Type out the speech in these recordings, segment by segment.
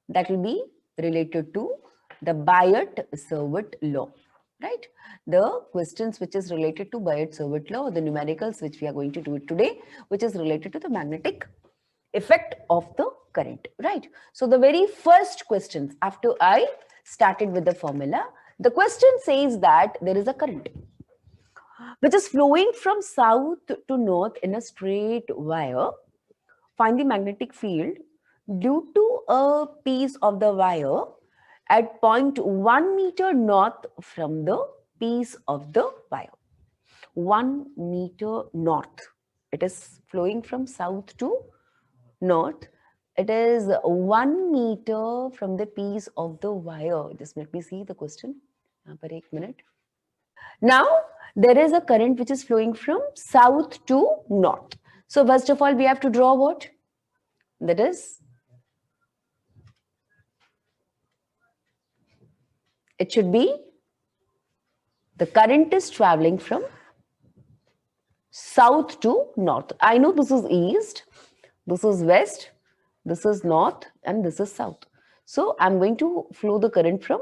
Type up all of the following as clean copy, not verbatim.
that will be related to the Biot-Savart law, right? The questions which is related to Biot-Savart law, or the numericals which we are going to do it today, which is related to the magnetic effect of the current, right? So the very first questions after I started with the formula, the question says that there is a current which is flowing from south to north in a straight wire. Find the magnetic field due to a piece of the wire at point 1 meter north from the piece of the wire. 1 meter north. It is flowing from south to north. It is 1 meter from the piece of the wire. Just let me see the question. Per 1 minute. Now, there is a current which is flowing from south to north. So, first of all, we have to draw what? That is, it should be, the current is traveling from south to north. I know this is east, this is west, this is north, and this is south. So, I'm going to flow the current from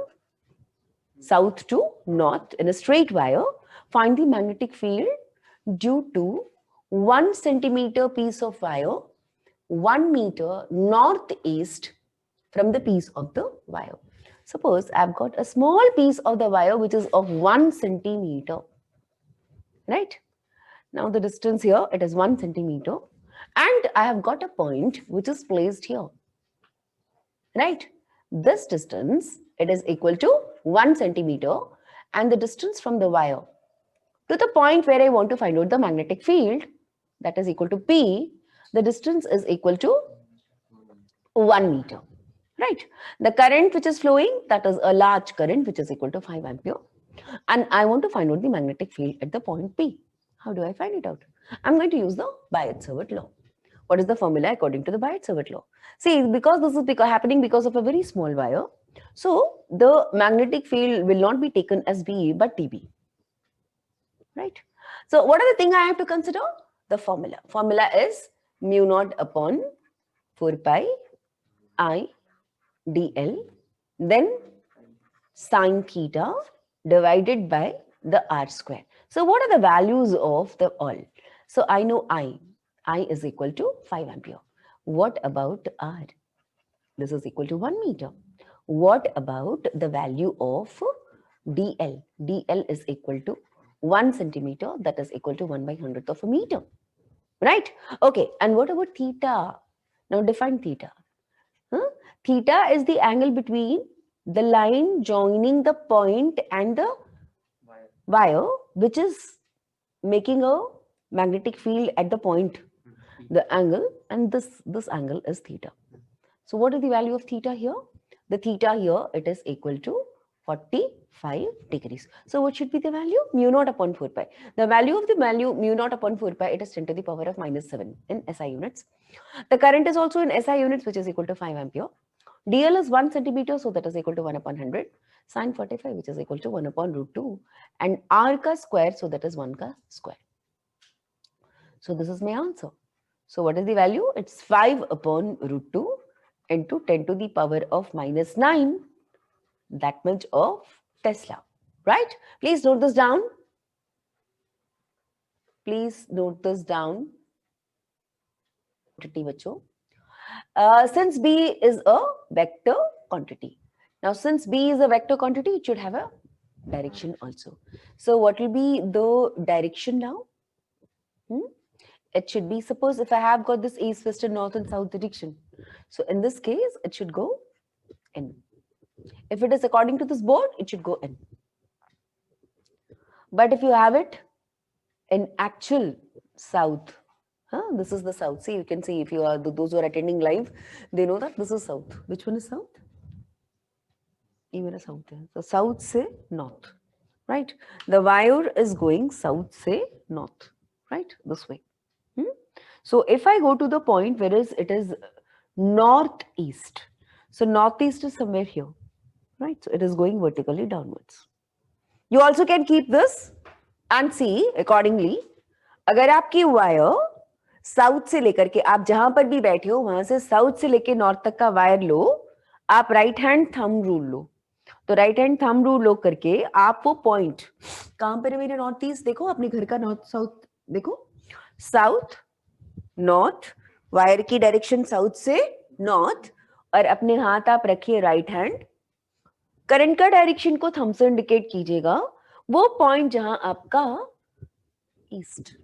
south to north in a straight wire. Find the magnetic field due to 1 centimeter piece of wire 1 meter northeast from the piece of the wire. Suppose I've got a small piece of the wire which is of 1 centimeter, right? Now the distance here, it is 1 centimeter, and I have got a point which is placed here, right? This distance, it is equal to 1 centimeter, and the distance from the wire to the point where I want to find out the magnetic field, that is equal to P, the distance is equal to 1 meter, right? The current which is flowing, that is a large current which is equal to 5 ampere. And I want to find out the magnetic field at the point P. How do I find it out? I'm going to use the Biot-Savart law. What is the formula according to the Biot-Savart law? See, because this is happening because of a very small wire, so the magnetic field will not be taken as BE but TB, right? So what are the things I have to consider? The formula. Formula is mu naught upon 4 pi I dl, then sine theta divided by the r square. So what are the values of the all? So I know I is equal to 5 ampere. What about r? This is equal to 1 meter. What about the value of dl? dl is equal to 1 centimeter, that is equal to 1 by 100th of a meter, right? Okay, and what about theta? Now define theta. Theta is the angle between the line joining the point and the wire, which is making a magnetic field at the point, the angle, and this angle is theta. So what is the value of theta here? The theta here, it is equal to 45 degrees. So what should be the value? Mu naught upon 4 pi. The value of the value mu naught upon 4 pi, it is 10 to the power of minus 7 in SI units. The current is also in SI units, which is equal to 5 ampere. DL is 1 centimeter, so that is equal to 1 upon 100. Sine 45, which is equal to 1 upon root 2. And R ka square, so that is 1 ka square. So this is my answer. So what is the value? It's 5 upon root 2 into 10 to the power of minus 9. That much of Tesla, right? Please note this down. Please note this down. Since B is a vector quantity. Now, since B is a vector quantity, it should have a direction also. So, what will be the direction now? It should be, suppose if I have got this east, west, and north and south direction. So, in this case, it should go in. If it is according to this board, it should go in. But if you have it in actual south, this is the south. See, you can see if you are those who are attending live, they know that this is south. Which one is south? Even a south there. So south say north, right? The wire is going south say north, right? This way. So if I go to the point where it is northeast. So northeast is somewhere here, right? So it is going vertically downwards. You also can keep this and see accordingly. अगर आपकी wire south से लेकर के आप जहां पर भी बैठे हो वहां से साउथ से लेकर नॉर्थ तक का वायर लो आप राइट हैंड थंब रूल लो, तो राइट हैंड थंब रूल लो करके आप वो पॉइंट कहां पर है मेरे नॉर्थ ईस्ट, देखो अपने घर का नॉर्थ साउथ देखो, साउथ नॉर्थ, वायर की डायरेक्शन साउथ से नॉर्थ, और अपने हाथ आप रखिए राइट हैंड, करंट का डायरेक्शन को थंब से इंडिकेट कीजिएगा, वो पॉइंट जहां आपका ईस्ट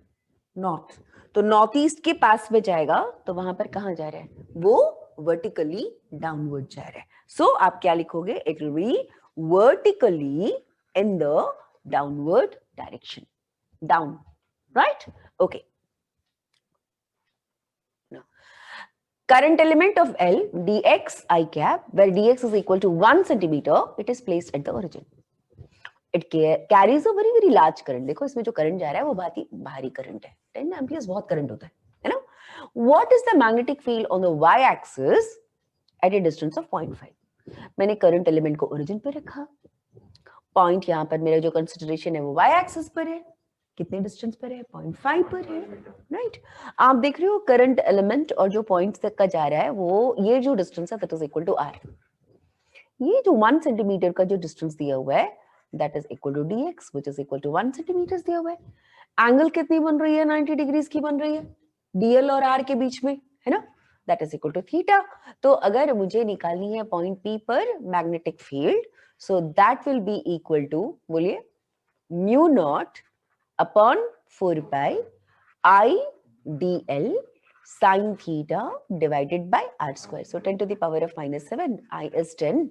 नॉर्थ, तो नॉर्थ ईस्ट के पास में जाएगा, तो वहां पर कहां जा रहा है, वो वर्टिकली डाउनवर्ड जा रहा है। सो आप क्या लिखोगे, it will be vertically in the downward direction, down, right, okay. Current element of L dx I cap, where dx is equal to 1 centimeter, it is placed at the origin. It carries a very large current. देखो इसमें जो current जा रहा है वो बहुत ही भारी current है, 10 amperes बहुत करंट होता है ना। What is the magnetic field on the y axis at a distance of 0.5? मैंने करंट एलिमेंट को ओरिजिन पे रखा, पॉइंट यहाँ पर मेरा जो कंसिडरेशन है वो y एक्सिस पर है, कितने डिस्टेंस पर है, 0.5 पर है, राइट। आप देख रहे हो करंट एलिमेंट और जो पॉइंट तक का जा रहा है वो, ये जो डिस्टेंस है that is equal to r, ये जो 1 सेंटीमीटर का जो डिस्टेंस दिया हुआ है that is equal to dx which is equal to 1 centimetre दिया हुआ है। एंगल कितनी बन रही है, 90 डिग्रीज की बन रही है dl और r के बीच में, है ना, that is equal to theta. तो अगर मुझे निकालनी है पॉइंट P पर magnetic field, so that will be equal to, बोलिए, mu naught upon 4 pi I dl sin theta divided by r square. So 10 to the power of minus 7, I is 10,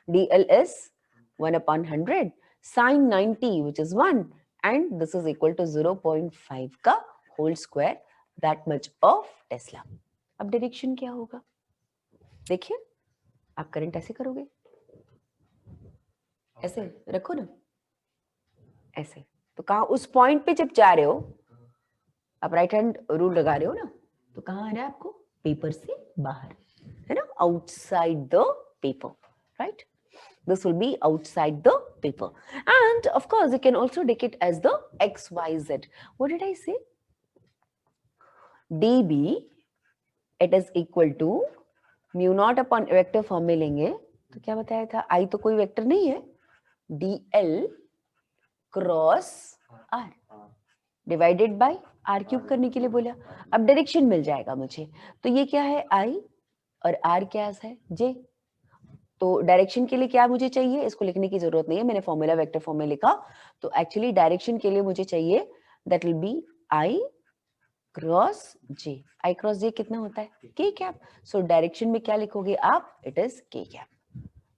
dl is 1 upon 100, sin 90 which is 1, and this is equal to 0.5 का whole square, that much of Tesla. अब direction क्या होगा, देखिए आप current ऐसे करोगे, ऐसे रखो ना, ऐसे, तो कहाँ उस पॉइंट पे जब जा रहे हो आप राइट हैंड रूल लगा रहे हो ना, तो कहाँ आ रहा है आपको, पेपर से बाहर, है ना, outside the paper, right, this will be outside the paper. And of course you can also take it as the xyz. What did I say, db it is equal to mu naught upon vector form में लेंगे तो क्या बताया था, I तो कोई vector नहीं है, dl cross r divided by r cube करने के लिए बोला, अब डायरेक्शन मिल जाएगा मुझे, तो ये क्या है I और r क्या है j, तो डायरेक्शन के लिए क्या मुझे चाहिए, इसको लिखने की जरूरत नहीं है, मैंने फॉर्मूला वेक्टर फॉर्म में लिखा, तो एक्चुअली डायरेक्शन के लिए मुझे चाहिए that will B I cross j, I cross j कितना होता है, k कैप, सो डायरेक्शन में क्या लिखोगे आप, इट इज k कैप,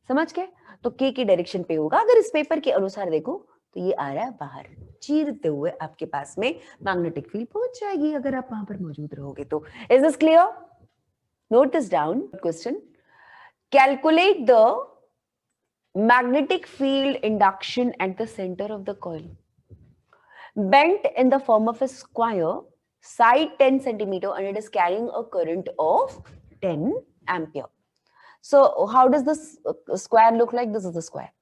समझ गए, तो k की डायरेक्शन पे होगा, अगर इस पेपर के अनुसार देखो तो ये आ रहा है बाहर, चीरते हुए आपके पास में मैग्नेटिक फील्ड पहुंच जाएगी अगर आप वहां पर मौजूद रहोगे तो। Is this clear, note this down, question, calculate the magnetic field induction at the center of the coil, bent in the form of a square, side 10 centimeter, and it is carrying a current of 10 ampere. So how does this square look like? This is the square,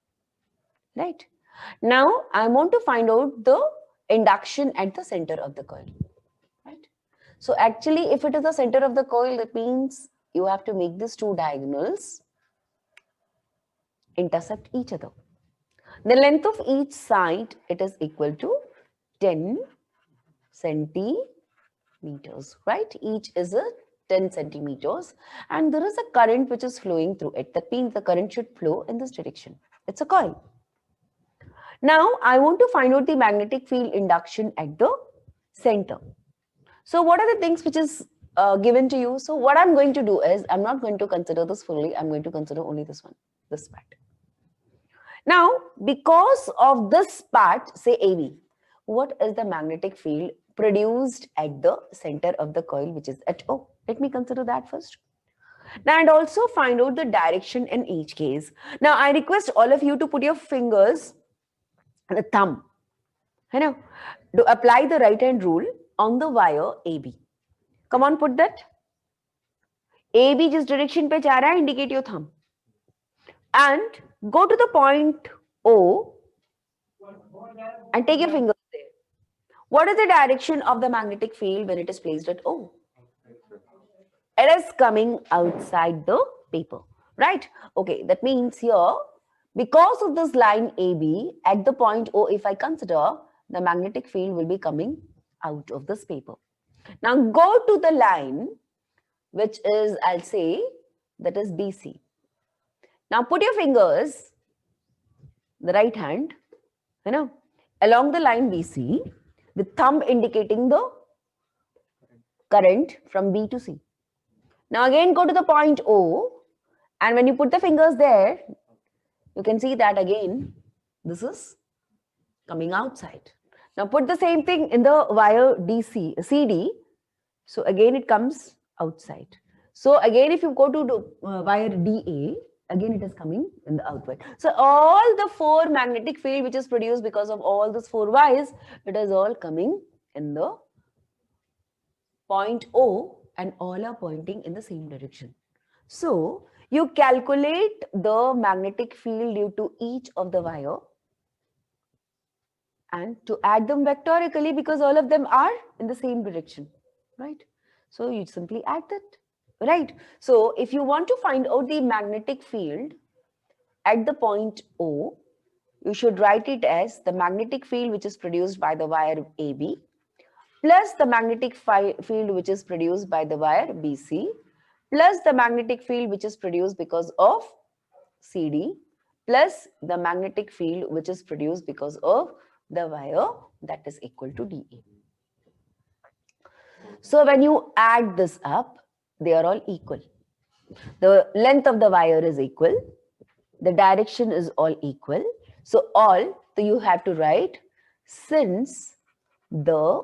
right? Now I want to find out the induction at the center of the coil, right? So actually if it is the center of the coil, that means you have to make these two diagonals intersect each other. The length of each side, it is equal to 10 centimeters, right? Each is a 10 centimeters, and there is a current which is flowing through it. That means the current should flow in this direction. It's a coil. Now I want to find out the magnetic field induction at the center. So what are the things which is given to you? So what I'm going to do is, I'm not going to consider this fully, I'm going to consider only this one, this part. Now, because of this part, say AB, what is the magnetic field produced at the center of the coil, which is at O? Let me consider that first. Now, and also find out the direction in each case. Now, I request all of you to put your fingers, the thumb, you know, to apply the right hand rule on the wire AB. Come on, put that. AB जिस direction पे जा रहा है, indicate your thumb. And go to the point O and take your fingers there. What is the direction of the magnetic field when it is placed at O? It is coming outside the paper. right? Okay, that means here, because of this line AB, at the point O, if I consider, the magnetic field will be coming out of this paper. Now go to the line, which is, I'll say, that is BC. Now put your fingers, the right hand, along the line BC, with thumb indicating the current from B to C. Now again go to the point O, and when you put the fingers there, you can see that again, this is coming outside. Now put the same thing in the wire CD. So again it comes outside. So again, if you go to the wire DA, again it is coming in the outward. So all the four magnetic field which is produced because of all these four wires, it is all coming in the point O, and all are pointing in the same direction. So you calculate the magnetic field due to each of the wire and to add them vectorically because all of them are in the same direction, right? So you simply add that, right? So if you want to find out the magnetic field at the point O, you should write it as the magnetic field which is produced by the wire AB plus the magnetic field which is produced by the wire BC plus the magnetic field which is produced because of CD plus the magnetic field which is produced because of the wire that is equal to DA. So when you add this up, they are all equal. The length of the wire is equal. The direction is all equal. So you have to write, since the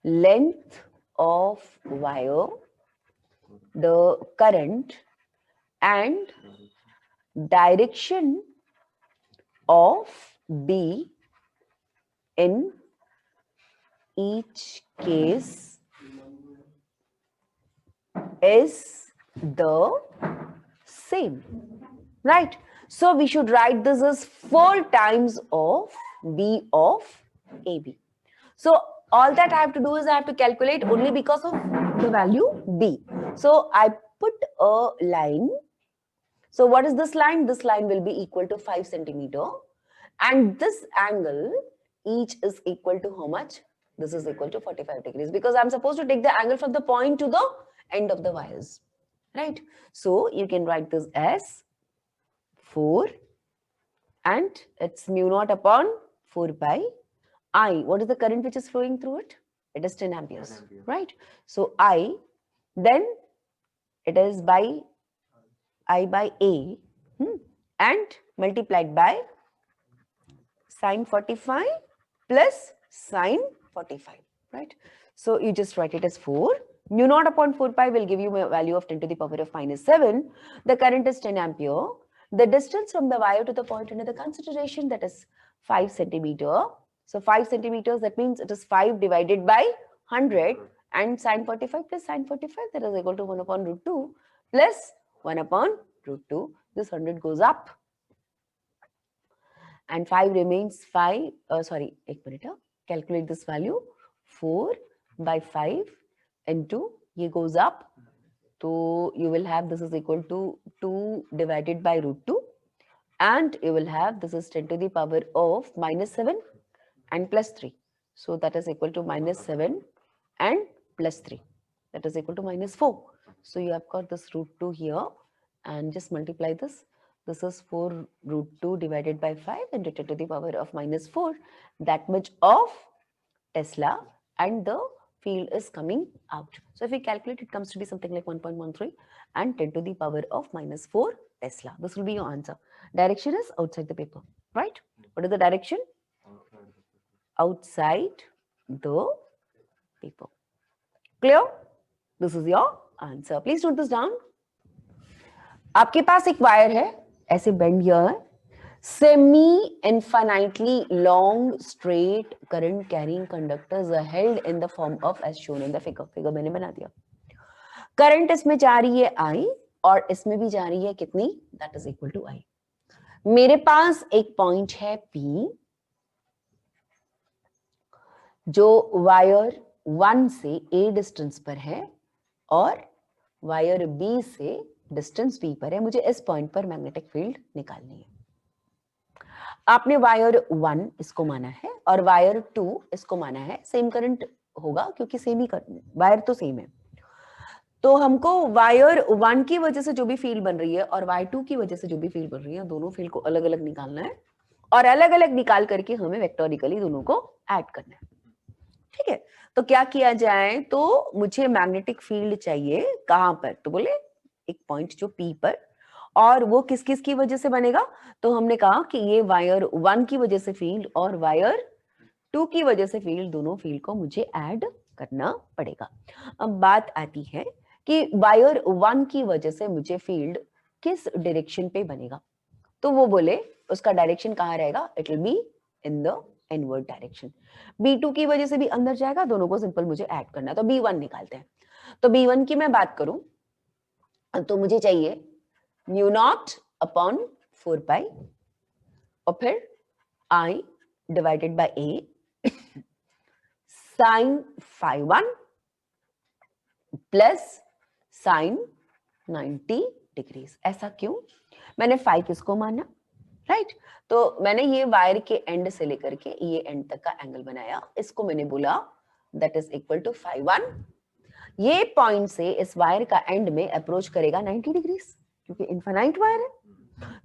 length of wire, the current and direction of B in each case is the same, right? So we should write this as 4 times of B of AB. So all that I have to do is I have to calculate only because of the value B. So I put a line. So what is this line? This line will be equal to 5 centimeter. And this angle, each is equal to how much? This is equal to 45 degrees because I'm supposed to take the angle from the point to the end of the wires, right? So you can write this as 4 and it's mu naught upon 4 by I. What is the current which is flowing through it? It is 10 amperes, right? So I, then it is by I by A and multiplied by sine 45 plus sine 45, right? So you just write it as 4. Mu naught upon 4 pi will give you a value of 10 to the power of minus 7. The current is 10 ampere. The distance from the wire to the point under the consideration, that is 5 centimeter. So 5 centimeters, that means it is 5 divided by 100, and sine 45 plus sine 45, that is equal to 1 upon root 2 plus 1 upon root 2. This 100 goes up and 5 remains 5. Sorry, एक minute. Calculate this value. 4 by 5 into, ये goes up. So you will have this is equal to 2 divided by root 2. And you will have this is 10 to the power of minus 7 and plus 3. So that is equal to minus 7 and plus 3. That is equal to minus 4. So you have got this root 2 here and just multiply this. This is 4 root 2 divided by 5 into 10 to the power of minus 4. That much of Tesla, and the field is coming out. So if we calculate, it comes to be something like 1.13 and 10 to the power of minus 4 Tesla. This will be your answer. Direction is outside the paper, right? What is the direction? Outside the paper. Clear? This is your answer. Please note this down. आपके पास एक wire है, ऐसे bend here, semi-infinitely long straight current carrying conductors are held in the form of as shown in the figure. Figure मैंने बना दिया. Current इसमें जा रही है I और इसमें भी जा रही है कितनी? That is equal to I. मेरे पास एक पॉइंट है P जो वायर 1 से A डिस्टेंस पर है और वायर B से डिस्टेंस p पर है, मुझे इस पॉइंट पर मैग्नेटिक फील्ड निकालनी है। आपने वायर 1 इसको माना है और वायर 2 इसको माना है, सेम करंट होगा क्योंकि सेम ही वायर तो सेम है। तो हमको वायर 1 की वजह से जो भी फील्ड बन रही है और वायर 2 की वजह से जो भी फील्ड बन रही है, दोनों फील्ड को अलग अलग निकालना है और अलग अलग निकाल करके हमें वेक्टोरिकली दोनों को ऐड करना है। ठीक है, तो क्या किया जाए, तो मुझे मैग्नेटिक फील्ड चाहिए कहां पर, तो बोले एक पॉइंट जो P पर, और वो किस किस की वजह से बनेगा, तो हमने कहा कि ये वायर 1 की वजह से फील्ड और वायर 2 की वजह से फील्ड, दोनों फील्ड को मुझे ऐड करना पड़ेगा। अब बात आती है कि वायर 1 की वजह से मुझे फील्ड किस डायरेक्शन पे बनेगा, तो वो बोले उसका डायरेक्शन कहाँ रहेगा, it will be in the inward direction. B2 की वजह से भी अंदर जाएगा, दोनों को सिंपल मुझे ऐड करना है, तो B1 निकालते हैं। तो B1 की मैं बात करूं तो मुझे चाहिए म्यू नॉट अपॉन 4 पाई और फिर I divided by A sine phi 1 plus sine 90 degrees. ऐसा क्यों, मैंने फाई किसको माना, राइट तो मैंने ये वायर के एंड से लेकर के ये एंड तक का एंगल बनाया, इसको मैंने बोला that is equal to phi 1। ये पॉइंट से इस वायर का एंड में अप्रोच करेगा 90 डिग्रीज क्योंकि इनफाइनाइट वायर है।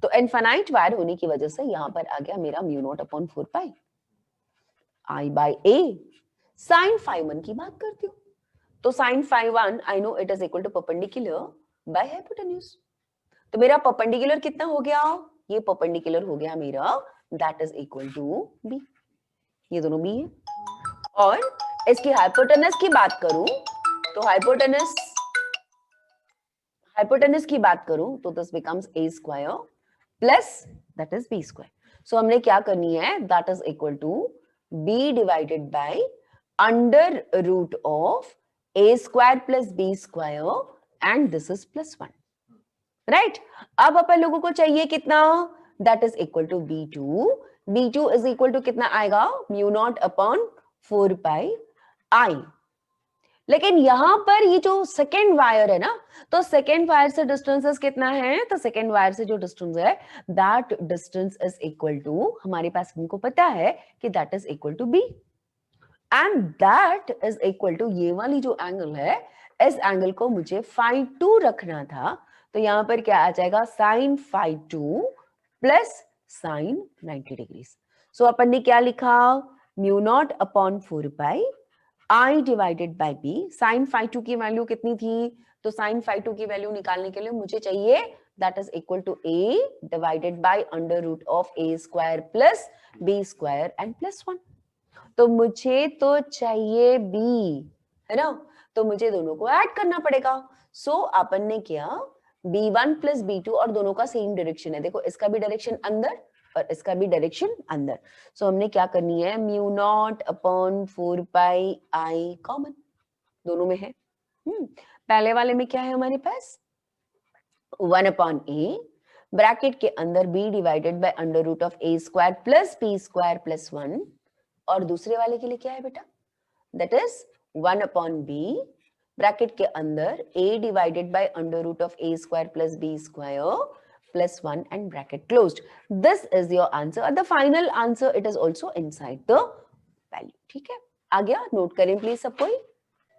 तो इनफाइनाइट वायर होने की वजह से यहां पर आ गया मेरा mu naught upon 4 pi I by A sine phi 1 की बात करती हूँ, तो sine phi 1 I know it is equal to perpendicular by hypotenuse. तो मेरा परपेंडिकुलर कितना हो गया, ये परपेंडिकुलर हो गया मेरा that is equal to B, ये दोनों बी है। और इसकी हाइपोटेनस की बात करूं तो हाइपोटेनस की बात करूं तो this becomes a square plus that is b square. So हमने क्या करनी है, that is equal to b divided by under root of a square plus b square and this is plus 1, right. अब अपन लोगों को चाहिए कितना, that is equal to b2 is equal to कितना आएगा, mu naught upon 4 pi I। लेकिन यहां पर ये जो सेकेंड वायर है ना, तो सेकेंड वायर से डिस्टेंसेस कितना है, तो सेकेंड वायर से जो डिस्टेंस है that distance is equal to, हमारे पास हमको पता है कि that is equal to b and that is equal to ये वाली जो एंगल है, इस एंगल को मुझे फाई 2 रखना था, तो यहां पर क्या आ जाएगा, sine phi 2 plus sine 90 degrees. So अपन ने क्या लिखा, mu naught upon 4 pi I divided by b। Sine phi 2 की वैल्यू कितनी थी, तो साइन फाई 2 की वैल्यू निकालने के लिए मुझे चाहिए that is equal to a divided by under root of a square plus b square and plus 1। तो मुझे तो चाहिए b, है ना, तो मुझे दोनों को ऐड करना पड़ेगा। सो अपन ने किया b1 प्लस b2 और दोनों का सेम डायरेक्शन है, देखो इसका भी डायरेक्शन अंदर और इसका भी डायरेक्शन अंदर। सो हमने क्या करनी है, mu naught upon 4 pi I common दोनों में है। पहले वाले में क्या है हमारे पास, 1 अपॉन a ब्रैकेट के अंदर b divided by under root of a square plus b square plus 1, और दूसरे वाले के लिए क्या है बेटा, that is 1 upon b bracket के अंदर a divided by under root of a square plus b square plus 1 and bracket closed. This is your answer. The final answer, it is also inside the value. ठीक है, आ गया, note करें please सब कोई।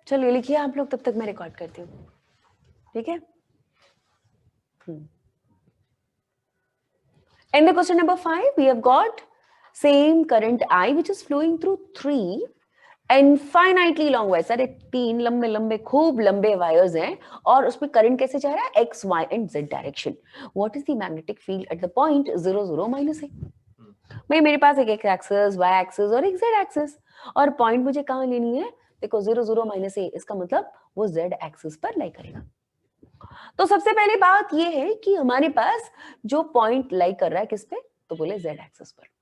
चलो लिखिए आप लोग, तब तक मैं रिकॉर्ड करती हूँ, ठीक है। In the question number 5, we have got same current I which is flowing through 3 infinitely long wire, सारे 3 लंबे लंबे खूब लंबे वायर्स हैं और उसमें करंट कैसे जा रहा है, X Y and Z direction. What is the magnetic field at the point 0 0 minus a। भाई मेरे पास एक एक्स एक्सिस, वाई एक्सिस और एक जेड एक्सिस, और पॉइंट मुझे कहाँ लेनी है, देखो 0 0 माइनस a, इसका मतलब वो जेड एक्सिस पर लाई करेगा। तो सबसे पहली बात ये है कि हमारे पास जो पॉइंट लाई कर रहा है किस पे, तो बोले जेड एक्सिस पर।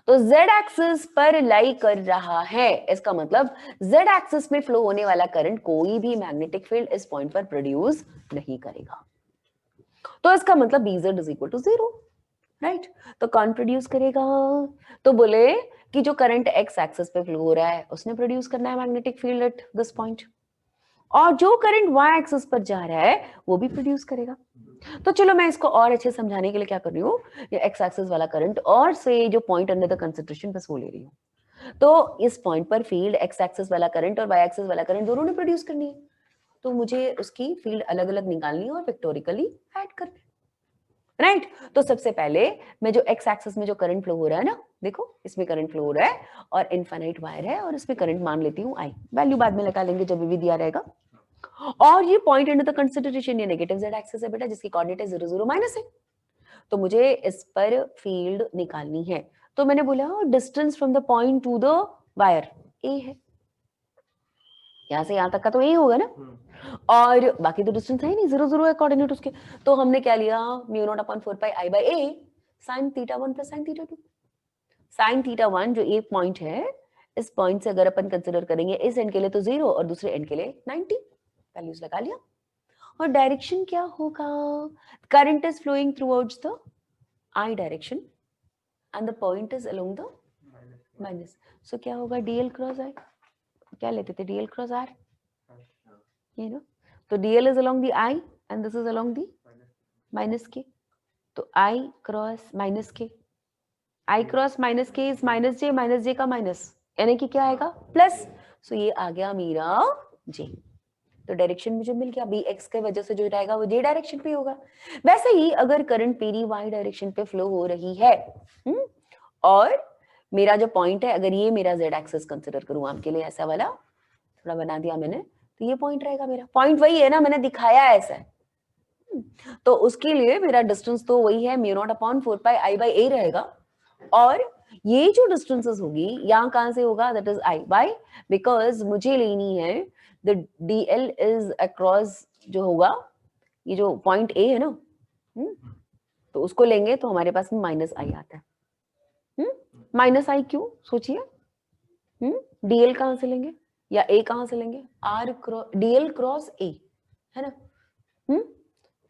तो z एक्सिस पर लाई कर रहा है, इसका मतलब z एक्सिस में फ्लो होने वाला करंट कोई भी मैग्नेटिक फील्ड इस पॉइंट पर प्रोड्यूस नहीं करेगा, तो इसका मतलब Bz is equal to 0, right. तो कौन प्रोड्यूस करेगा, तो बोले कि जो करंट x एक्सिस पे फ्लो हो रहा है उसने प्रोड्यूस करना है magnetic field at this point, और जो करंट वाई एक्सिस पर जा रहा है वो भी प्रोड्यूस करेगा। तो चलो मैं इसको और अच्छे समझाने के लिए क्या कर रही हूँ, ये एक्स एक्सिस वाला करंट और से जो पॉइंट अंडर द कंसंट्रेशन बस वो ले रही हूँ। तो इस पॉइंट पर फील्ड एक्स एक्सिस वाला करंट और वाई एक्सिस वाला करंट दोनों ने प्रोड्यूस करनी है, तो मुझे उसकी फील्ड अलग अलग निकालनी है और वेक्टोरिकली ऐड करनी है, राइट। तो सबसे पहले मैं जो एक्स एक्सिस में जो करंट फ्लो हो रहा है ना, देखो इसमें करंट फ्लो हो रहा है और इनफाइनाइट वायर है और इसमें करंट मान लेती हूँ आई, वैल्यू बाद में लगा लेंगे जब भी दिया रहेगा। और ये पॉइंट अंडर द कंसिडरेशन ये नेगेटिव जेड एक्सिस है बेटा, जिसकी कोऑर्डिनेट है 0 0 माइनस है, तो मुझे इस पर फील्ड निकालनी है। तो मैंने बोला distance from the point to the wire A है, यहां से यहां तक का तो ए होगा ना, और बाकी तो डिस्टेंस है नहीं, 0 0 है कोऑर्डिनेट उसके। तो हमने क्या लिया, म्यू नॉट अपॉन 4 पाई आई बाय ए sin theta 1 plus sin theta 2। sin theta 1 जो एक पॉइंट है, इस पॉइंट से अगर अपन कंसिडर करेंगे इस एंड के लिए तो 0 और दूसरे एंड के लिए 90, वैल्यूज लगा लिया। और डायरेक्शन क्या होगा, current is flowing through out the I direction and the point is along the minus, so क्या होगा डीएल क्रॉस आई, क्या लेते थे DL cross R, you know, तो dl is along the I and this is along the minus k, तो I cross minus k, I cross minus k is minus j का minus, यानी कि क्या आएगा प्लस, सो ये आ गया मेरा j। तो डायरेक्शन मुझे मिल गया, बी एक्स के वजह से जो रहेगा वो जे डायरेक्शन पे होगा। वैसे ही अगर करंट मेरी वाई डायरेक्शन पे फ्लो हो रही है और मेरा जो पॉइंट है, अगर ये मेरा जेड एक्सिस कंसिडर करूं आपके लिए, ऐसा वाला थोड़ा बना दिया मैंने, तो ये पॉइंट रहेगा मेरा, पॉइंट वही है ना, मैंने दिखाया ऐसा है। तो उसके लिए मेरा डिस्टेंस तो वही है, म्यू नॉट अपॉन 4 पाई आई बाय ए रहेगा, और ये जो डिस्टेंसेस होगी यहाँ कहां से होगा, that is I by, because मुझे लेनी है द डीएल इज अक्रॉस जो होगा, ये जो पॉइंट ए है ना, तो उसको लेंगे तो हमारे पास में माइनस आई आता है। माइनस आई क्यों सोचिए, डीएल कहां से लेंगे या ए कहां से लेंगे, R cross DL cross A है ना,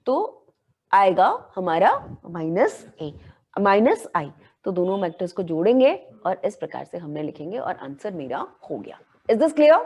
तो आएगा हमारा माइनस ए माइनस आई, तो दोनों वेक्टर्स को जोड़ेंगे और इस प्रकार से हमने लिखेंगे और आंसर मेरा हो गया। Is this clear?